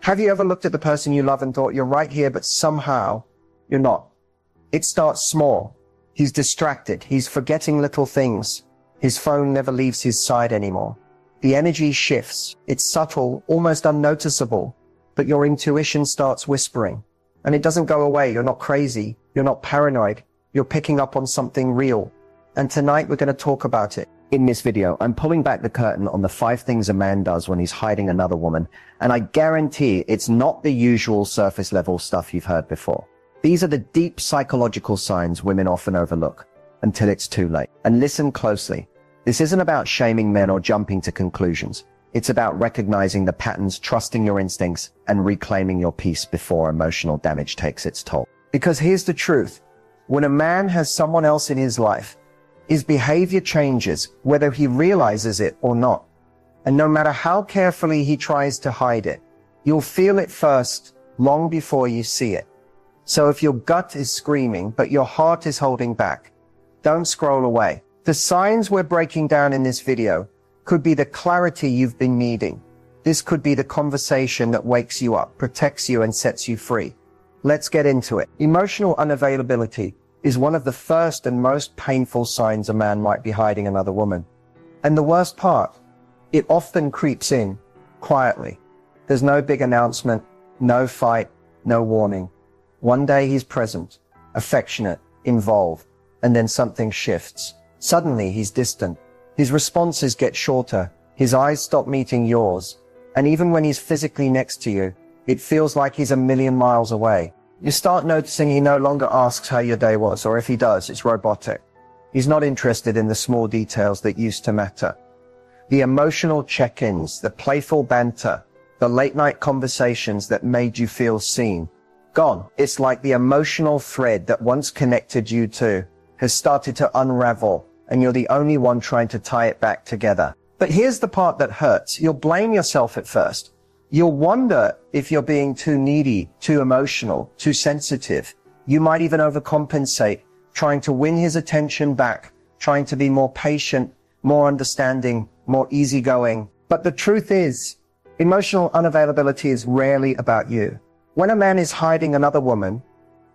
Have you ever looked at the person you love and thought, you're right here, but somehow you're not? It starts small. He's distracted. He's forgetting little things. His phone never leaves his side anymore. The energy shifts. It's subtle, almost unnoticeable, but your intuition starts whispering. And it doesn't go away. You're not crazy. You're not paranoid. You're picking up on something real. And tonight we're going to talk about it. In this video, I'm pulling back the curtain on the 5 things a man does when he's hiding another woman. And I guarantee it's not the usual surface level stuff you've heard before. These are the deep psychological signs women often overlook until it's too late. And listen closely. This isn't about shaming men or jumping to conclusions. It's about recognizing the patterns, trusting your instincts, and reclaiming your peace before emotional damage takes its toll. Because here's the truth. When a man has someone else in his life, his behavior changes, whether he realizes it or not. And no matter how carefully he tries to hide it, you'll feel it first, long before you see it. So if your gut is screaming, but your heart is holding back, don't scroll away. The signs we're breaking down in this video could be the clarity you've been needing. This could be the conversation that wakes you up, protects you, and sets you free. Let's get into it. Emotional unavailability is one of the first and most painful signs a man might be hiding another woman. And the worst part, it often creeps in quietly. There's no big announcement, no fight, no warning. One day he's present, affectionate, involved, and then something shifts. Suddenly he's distant. His responses get shorter. His eyes stop meeting yours. And even when he's physically next to you, it feels like he's a million miles away. You start noticing he no longer asks how your day was, or if he does, it's robotic. He's not interested in the small details that used to matter. The emotional check-ins, the playful banter, the late-night conversations that made you feel seen. Gone. It's like the emotional thread that once connected you two has started to unravel, and you're the only one trying to tie it back together. But here's the part that hurts. You'll blame yourself at first. You'll wonder if you're being too needy, too emotional, too sensitive. You might even overcompensate, trying to win his attention back, trying to be more patient, more understanding, more easygoing. But the truth is, emotional unavailability is rarely about you. When a man is hiding another woman,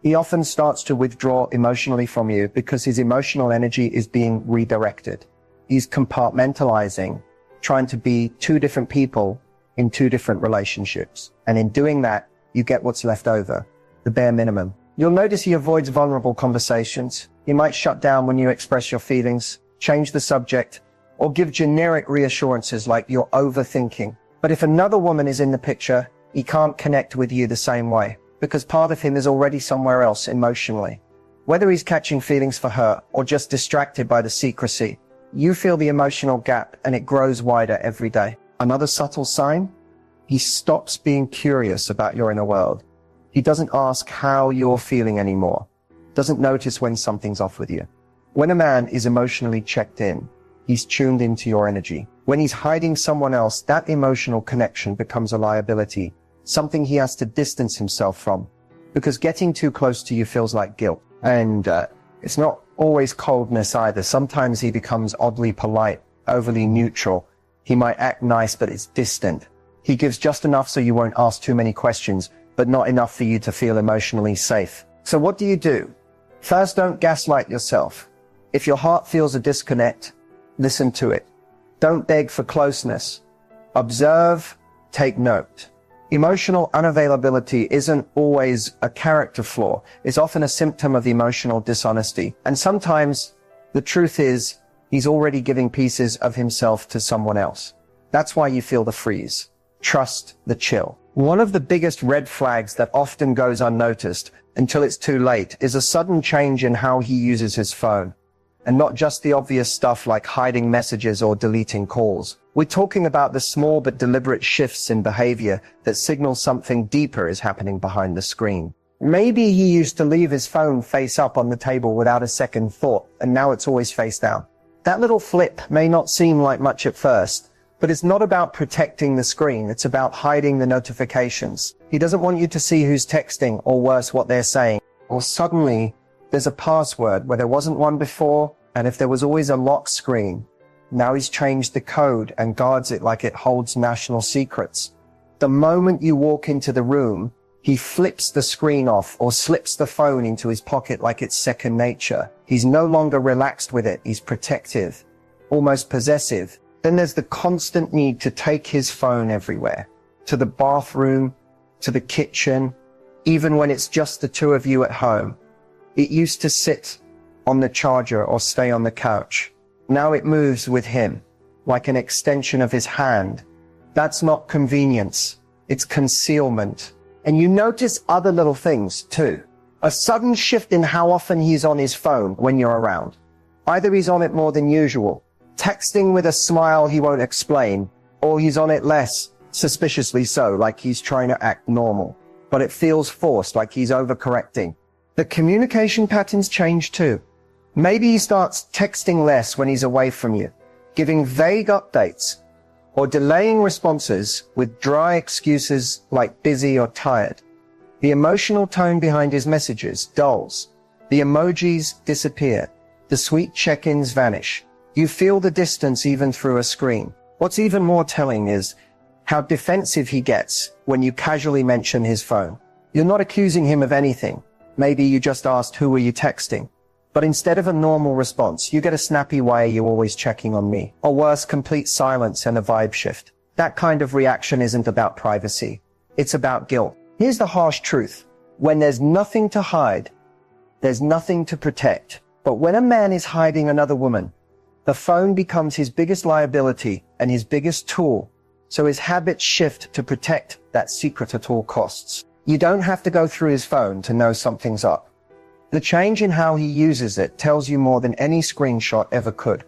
he often starts to withdraw emotionally from you because his emotional energy is being redirected. He's compartmentalizing, trying to be 2 different people in 2 different relationships. And in doing that, you get what's left over, the bare minimum. You'll notice he avoids vulnerable conversations. He might shut down when you express your feelings, change the subject, or give generic reassurances like you're overthinking. But if another woman is in the picture, he can't connect with you the same way, because part of him is already somewhere else emotionally. Whether he's catching feelings for her or just distracted by the secrecy, you feel the emotional gap, and it grows wider every day. Another subtle sign? He stops being curious about your inner world. He doesn't ask how you're feeling anymore. Doesn't notice when something's off with you. When a man is emotionally checked in, he's tuned into your energy. When he's hiding someone else, that emotional connection becomes a liability, something he has to distance himself from, because getting too close to you feels like guilt. And it's not always coldness either. Sometimes he becomes oddly polite, overly neutral. He might act nice, but it's distant. He gives just enough so you won't ask too many questions, but not enough for you to feel emotionally safe. So what do you do? First, don't gaslight yourself. If your heart feels a disconnect, listen to it. Don't beg for closeness. Observe, take note. Emotional unavailability isn't always a character flaw. It's often a symptom of emotional dishonesty. And sometimes the truth is, he's already giving pieces of himself to someone else. That's why you feel the freeze. Trust the chill. One of the biggest red flags that often goes unnoticed until it's too late is a sudden change in how he uses his phone. And not just the obvious stuff like hiding messages or deleting calls. We're talking about the small but deliberate shifts in behavior that signal something deeper is happening behind the screen. Maybe he used to leave his phone face up on the table without a second thought, and now it's always face down. That little flip may not seem like much at first, but it's not about protecting the screen. It's about hiding the notifications. He doesn't want you to see who's texting, or worse, what they're saying. Or suddenly, there's a password where there wasn't one before, and if there was always a lock screen, Now he's changed the code and guards it like it holds national secrets. The moment you walk into the room, he flips the screen off or slips the phone into his pocket like it's second nature. He's no longer relaxed with it. He's protective, almost possessive. Then there's the constant need to take his phone everywhere, to the bathroom, to the kitchen, even when it's just the two of you at home. It used to sit on the charger or stay on the couch. Now it moves with him, like an extension of his hand. That's not convenience, it's concealment. And you notice other little things too. A sudden shift in how often he's on his phone when you're around. Either he's on it more than usual, texting with a smile he won't explain, or he's on it less, suspiciously so, like he's trying to act normal. But it feels forced, like he's overcorrecting. The communication patterns change too. Maybe he starts texting less when he's away from you, giving vague updates, or delaying responses with dry excuses like busy or tired. The emotional tone behind his messages dulls. The emojis disappear. The sweet check-ins vanish. You feel the distance even through a screen. What's even more telling is how defensive he gets when you casually mention his phone. You're not accusing him of anything. Maybe you just asked, who were you texting? But instead of a normal response, you get a snappy "why are you always checking on me?" Or worse, complete silence and a vibe shift. That kind of reaction isn't about privacy. It's about guilt. Here's the harsh truth. When there's nothing to hide, there's nothing to protect. But when a man is hiding another woman, the phone becomes his biggest liability and his biggest tool. So his habits shift to protect that secret at all costs. You don't have to go through his phone to know something's up. The change in how he uses it tells you more than any screenshot ever could.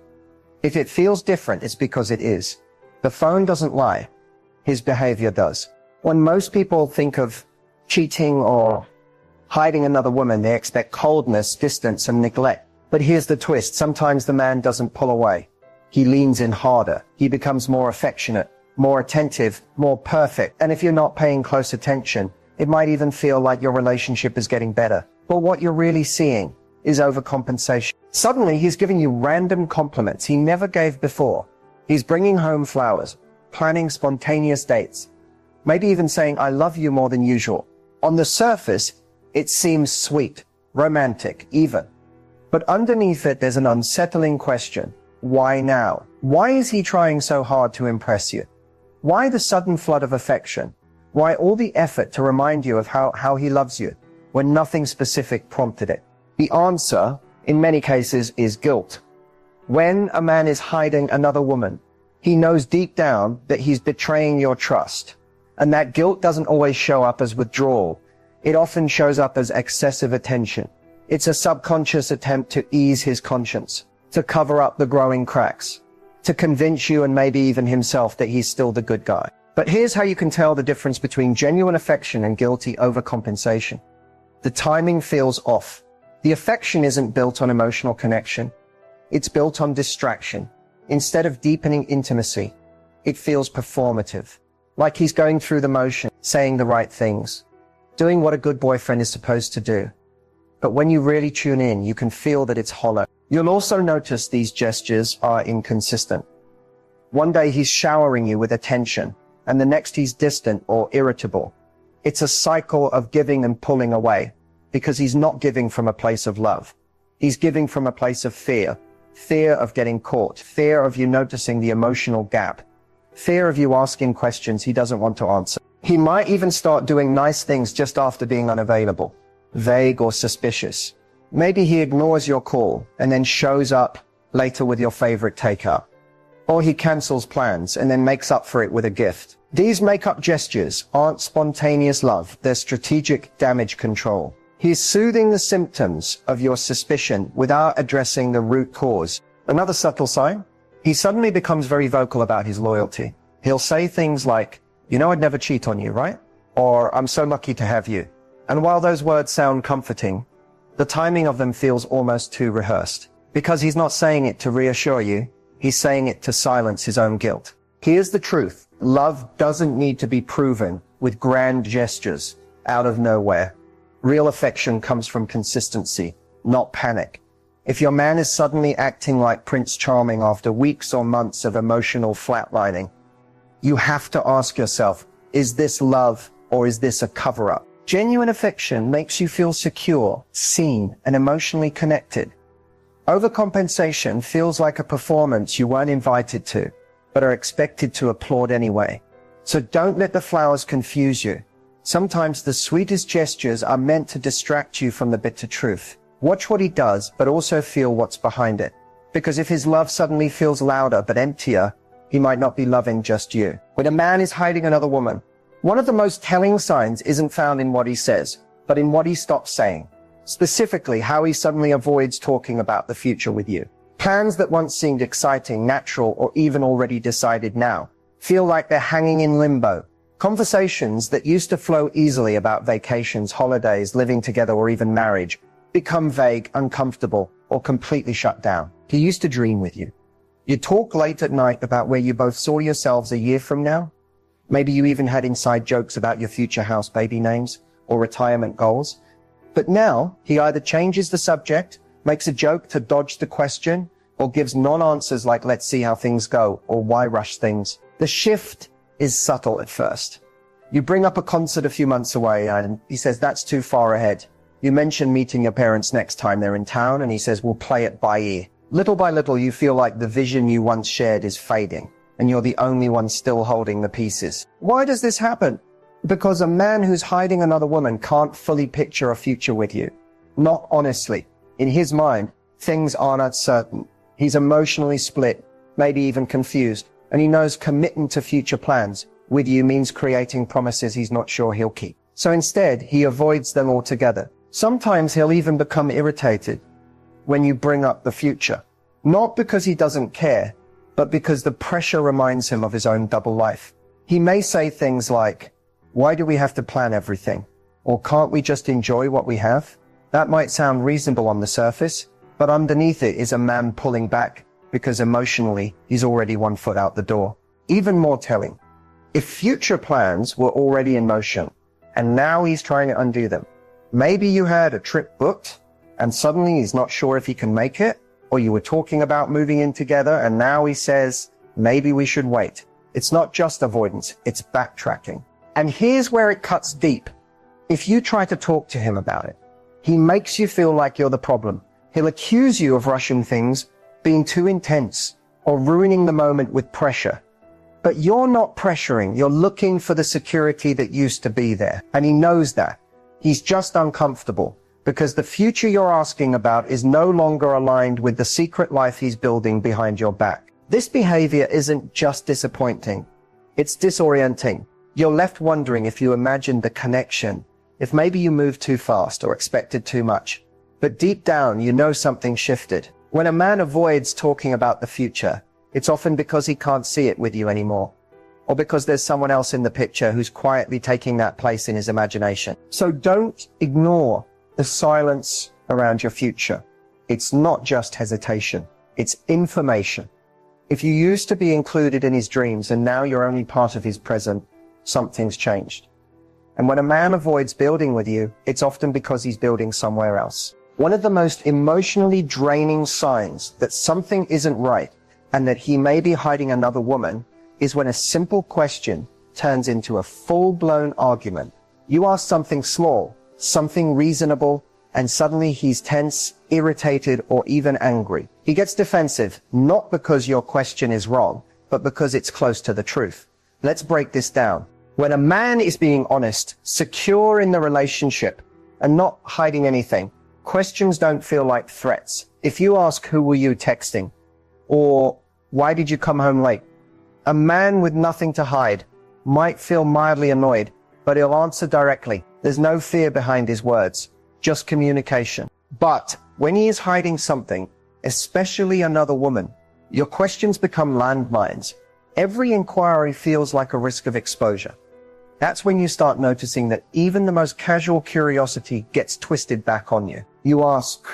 If it feels different, it's because it is. The phone doesn't lie. His behavior does. When most people think of cheating or hiding another woman, they expect coldness, distance, and neglect. But here's the twist. Sometimes the man doesn't pull away. He leans in harder. He becomes more affectionate, more attentive, more perfect. And if you're not paying close attention, it might even feel like your relationship is getting better. But what you're really seeing is overcompensation. Suddenly, he's giving you random compliments he never gave before. He's bringing home flowers, planning spontaneous dates, maybe even saying, "I love you" more than usual. On the surface, it seems sweet, romantic, even. But underneath it, there's an unsettling question. Why now? Why is he trying so hard to impress you? Why the sudden flood of affection? Why all the effort to remind you of how he loves you, when nothing specific prompted it? The answer, in many cases, is guilt. When a man is hiding another woman, he knows deep down that he's betraying your trust. And that guilt doesn't always show up as withdrawal. It often shows up as excessive attention. It's a subconscious attempt to ease his conscience, to cover up the growing cracks, to convince you and maybe even himself that he's still the good guy. But here's how you can tell the difference between genuine affection and guilty overcompensation. The timing feels off. The affection isn't built on emotional connection. It's built on distraction. Instead of deepening intimacy, it feels performative. Like he's going through the motion, saying the right things, doing what a good boyfriend is supposed to do. But when you really tune in, you can feel that it's hollow. You'll also notice these gestures are inconsistent. One day he's showering you with attention, and the next he's distant or irritable. It's a cycle of giving and pulling away, because he's not giving from a place of love. He's giving from a place of fear. Fear of getting caught. Fear of you noticing the emotional gap. Fear of you asking questions he doesn't want to answer. He might even start doing nice things just after being unavailable, vague or suspicious. Maybe he ignores your call and then shows up later with your favorite takeout. Or he cancels plans and then makes up for it with a gift. These make-up gestures aren't spontaneous love, they're strategic damage control. He's soothing the symptoms of your suspicion without addressing the root cause. Another subtle sign? He suddenly becomes very vocal about his loyalty. He'll say things like, "You know I'd never cheat on you, right?" Or, "I'm so lucky to have you." And while those words sound comforting, the timing of them feels almost too rehearsed. Because he's not saying it to reassure you, he's saying it to silence his own guilt. Here's the truth. Love doesn't need to be proven with grand gestures out of nowhere. Real affection comes from consistency, not panic. If your man is suddenly acting like Prince Charming after weeks or months of emotional flatlining, you have to ask yourself, is this love or is this a cover-up? Genuine affection makes you feel secure, seen, and emotionally connected. Overcompensation feels like a performance you weren't invited to, but are expected to applaud anyway. So don't let the flowers confuse you. Sometimes the sweetest gestures are meant to distract you from the bitter truth. Watch what he does, but also feel what's behind it. Because if his love suddenly feels louder but emptier, he might not be loving just you. When a man is hiding another woman, one of the most telling signs isn't found in what he says, but in what he stops saying. Specifically, how he suddenly avoids talking about the future with you. Plans that once seemed exciting, natural, or even already decided now feel like they're hanging in limbo. Conversations that used to flow easily about vacations, holidays, living together, or even marriage become vague, uncomfortable, or completely shut down. He used to dream with you. You talk late at night about where you both saw yourselves a year from now. Maybe you even had inside jokes about your future house, baby names, or retirement goals. But now, he either changes the subject, makes a joke to dodge the question, or gives non-answers like let's see how things go, or why rush things. The shift is subtle at first. You bring up a concert a few months away, and he says that's too far ahead. You mention meeting your parents next time they're in town, and he says we'll play it by ear. Little by little, you feel like the vision you once shared is fading, and you're the only one still holding the pieces. Why does this happen? Because a man who's hiding another woman can't fully picture a future with you. Not honestly. In his mind, things aren't as certain. He's emotionally split, maybe even confused, and he knows committing to future plans with you means creating promises he's not sure he'll keep. So instead, he avoids them altogether. Sometimes he'll even become irritated when you bring up the future. Not because he doesn't care, but because the pressure reminds him of his own double life. He may say things like, why do we have to plan everything? Or can't we just enjoy what we have? That might sound reasonable on the surface, but underneath it is a man pulling back because emotionally he's already 1 foot out the door. Even more telling, if future plans were already in motion and now he's trying to undo them. Maybe you had a trip booked and suddenly he's not sure if he can make it, or you were talking about moving in together and now he says, maybe we should wait. It's not just avoidance, it's backtracking. And here's where it cuts deep. If you try to talk to him about it, he makes you feel like you're the problem. He'll accuse you of rushing things, being too intense, or ruining the moment with pressure. But you're not pressuring, you're looking for the security that used to be there. And he knows that. He's just uncomfortable, because the future you're asking about is no longer aligned with the secret life he's building behind your back. This behavior isn't just disappointing, it's disorienting. You're left wondering if you imagined the connection, if maybe you moved too fast or expected too much. But deep down, you know something shifted. When a man avoids talking about the future, it's often because he can't see it with you anymore, or because there's someone else in the picture who's quietly taking that place in his imagination. So don't ignore the silence around your future. It's not just hesitation, it's information. If you used to be included in his dreams and now you're only part of his present, something's changed. And when a man avoids building with you, it's often because he's building somewhere else. One of the most emotionally draining signs that something isn't right and that he may be hiding another woman is when a simple question turns into a full-blown argument. You ask something small, something reasonable, and suddenly he's tense, irritated, or even angry. He gets defensive, not because your question is wrong, but because it's close to the truth. Let's break this down. When a man is being honest, secure in the relationship, and not hiding anything, questions don't feel like threats. If you ask, who were you texting? Or, why did you come home late? A man with nothing to hide might feel mildly annoyed, but he'll answer directly. There's no fear behind his words, just communication. But when he is hiding something, especially another woman, your questions become landmines. Every inquiry feels like a risk of exposure. That's when you start noticing that even the most casual curiosity gets twisted back on you. You ask,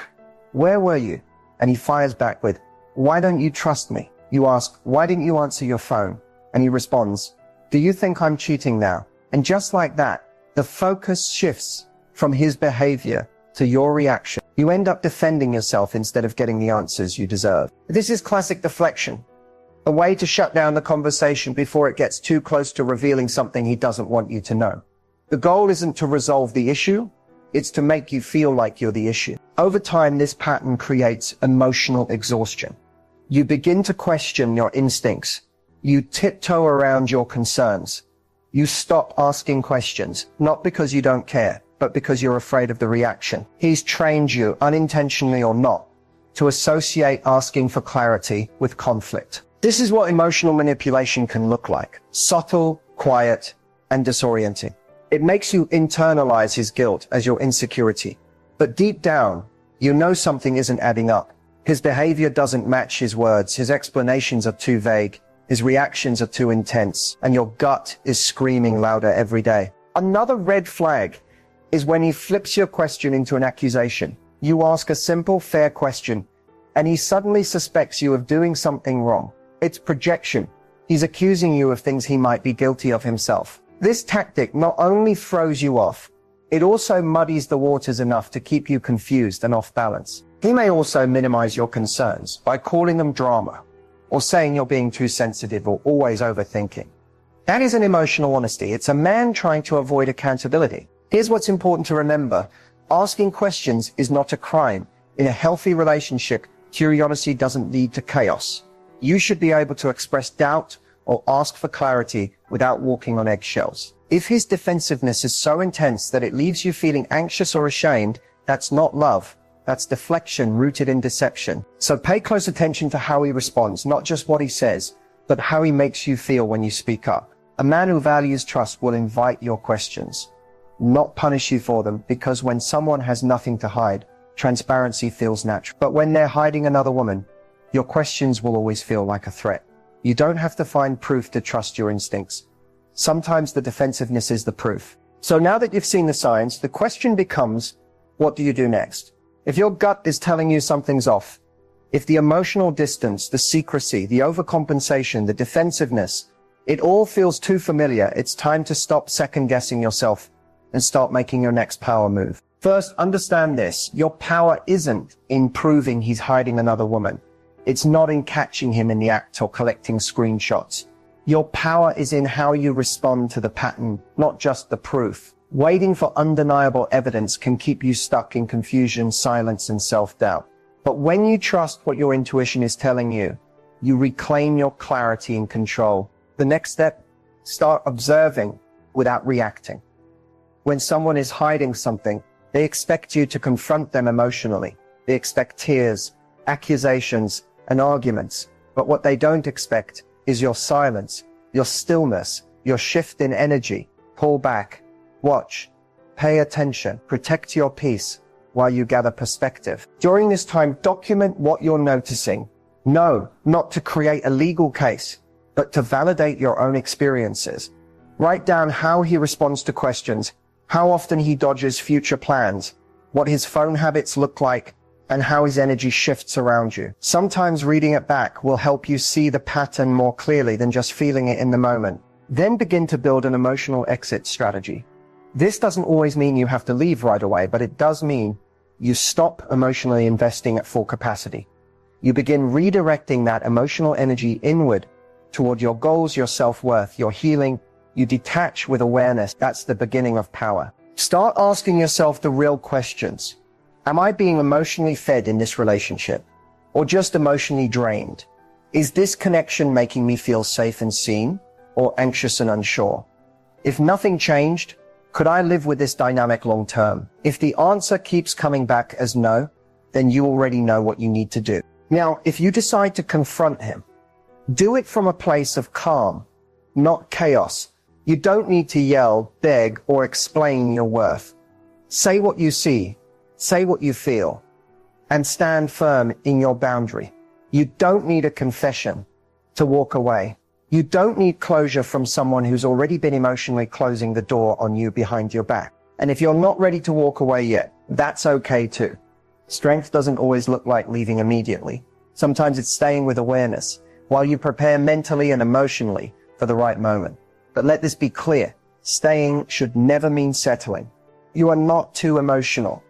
where were you? And he fires back with, why don't you trust me? You ask, why didn't you answer your phone? And he responds, do you think I'm cheating now? And just like that, the focus shifts from his behavior to your reaction. You end up defending yourself instead of getting the answers you deserve. This is classic deflection, a way to shut down the conversation before it gets too close to revealing something he doesn't want you to know. The goal isn't to resolve the issue, it's to make you feel like you're the issue. Over time, this pattern creates emotional exhaustion. You begin to question your instincts. You tiptoe around your concerns. You stop asking questions, not because you don't care, but because you're afraid of the reaction. He's trained you, unintentionally or not, to associate asking for clarity with conflict. This is what emotional manipulation can look like: subtle, quiet, and disorienting. It makes you internalize his guilt as your insecurity. But deep down, you know something isn't adding up. His behavior doesn't match his words, his explanations are too vague, his reactions are too intense, and your gut is screaming louder every day. Another red flag is when he flips your question into an accusation. You ask a simple, fair question, and he suddenly suspects you of doing something wrong. It's projection. He's accusing you of things he might be guilty of himself. This tactic not only throws you off, it also muddies the waters enough to keep you confused and off balance. He may also minimize your concerns by calling them drama, or saying you're being too sensitive or always overthinking. That isn't emotional honesty. It's a man trying to avoid accountability. Here's what's important to remember. Asking questions is not a crime. In a healthy relationship, curiosity doesn't lead to chaos. You should be able to express doubt or ask for clarity without walking on eggshells. If his defensiveness is so intense that it leaves you feeling anxious or ashamed, that's not love. That's deflection rooted in deception. So pay close attention to how he responds, not just what he says, but how he makes you feel when you speak up. A man who values trust will invite your questions, not punish you for them, because when someone has nothing to hide, transparency feels natural. But when they're hiding another woman, your questions will always feel like a threat. You don't have to find proof to trust your instincts. Sometimes the defensiveness is the proof. So now that you've seen the signs, the question becomes, what do you do next? If your gut is telling you something's off, if the emotional distance, the secrecy, the overcompensation, the defensiveness, it all feels too familiar, it's time to stop second-guessing yourself and start making your next power move. First, understand this. Your power isn't in proving he's hiding another woman. It's not in catching him in the act or collecting screenshots. Your power is in how you respond to the pattern, not just the proof. Waiting for undeniable evidence can keep you stuck in confusion, silence, and self-doubt. But when you trust what your intuition is telling you, you reclaim your clarity and control. The next step, start observing without reacting. When someone is hiding something, they expect you to confront them emotionally. They expect tears, accusations, and arguments. But what they don't expect is your silence, your stillness, your shift in energy. Pull back, watch, pay attention, protect your peace while you gather perspective. During this time, document what you're noticing. No, not to create a legal case, but to validate your own experiences. Write down how he responds to questions, how often he dodges future plans, what his phone habits look like, and how his energy shifts around you. Sometimes reading it back will help you see the pattern more clearly than just feeling it in the moment. Then begin to build an emotional exit strategy. This doesn't always mean you have to leave right away, but it does mean you stop emotionally investing at full capacity. You begin redirecting that emotional energy inward toward your goals, your self-worth, your healing. You detach with awareness. That's the beginning of power. Start asking yourself the real questions. Am I being emotionally fed in this relationship, or just emotionally drained? Is this connection making me feel safe and seen, or anxious and unsure? If nothing changed, could I live with this dynamic long term? If the answer keeps coming back as no, then you already know what you need to do. Now, if you decide to confront him, do it from a place of calm, not chaos. You don't need to yell, beg, or explain your worth. Say what you see, say what you feel, and stand firm in your boundary. You don't need a confession to walk away. You don't need closure from someone who's already been emotionally closing the door on you behind your back. And if you're not ready to walk away yet, that's okay too. Strength doesn't always look like leaving immediately. Sometimes it's staying with awareness while you prepare mentally and emotionally for the right moment. But let this be clear. Staying should never mean settling. You are not too emotional.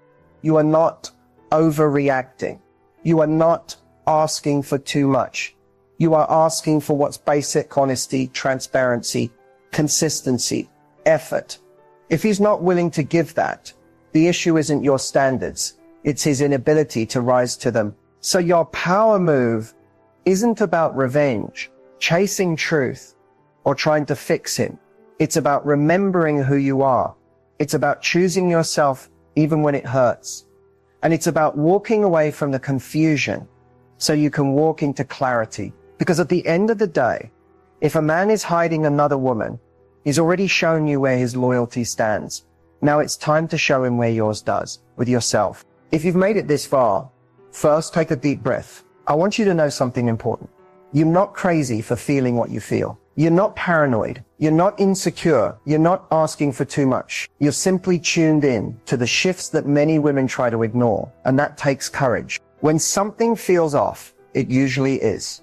You are not overreacting. You are not asking for too much. You are asking for what's basic: honesty, transparency, consistency, effort. If he's not willing to give that, the issue isn't your standards. It's his inability to rise to them. So your power move isn't about revenge, chasing truth, or trying to fix him. It's about remembering who you are. It's about choosing yourself even when it hurts. And it's about walking away from the confusion so you can walk into clarity. Because at the end of the day, if a man is hiding another woman, he's already shown you where his loyalty stands. Now it's time to show him where yours does, with yourself. If you've made it this far, first take a deep breath. I want you to know something important. You're not crazy for feeling what you feel. You're not paranoid. You're not insecure. You're not asking for too much. You're simply tuned in to the shifts that many women try to ignore, and that takes courage. When something feels off, it usually is.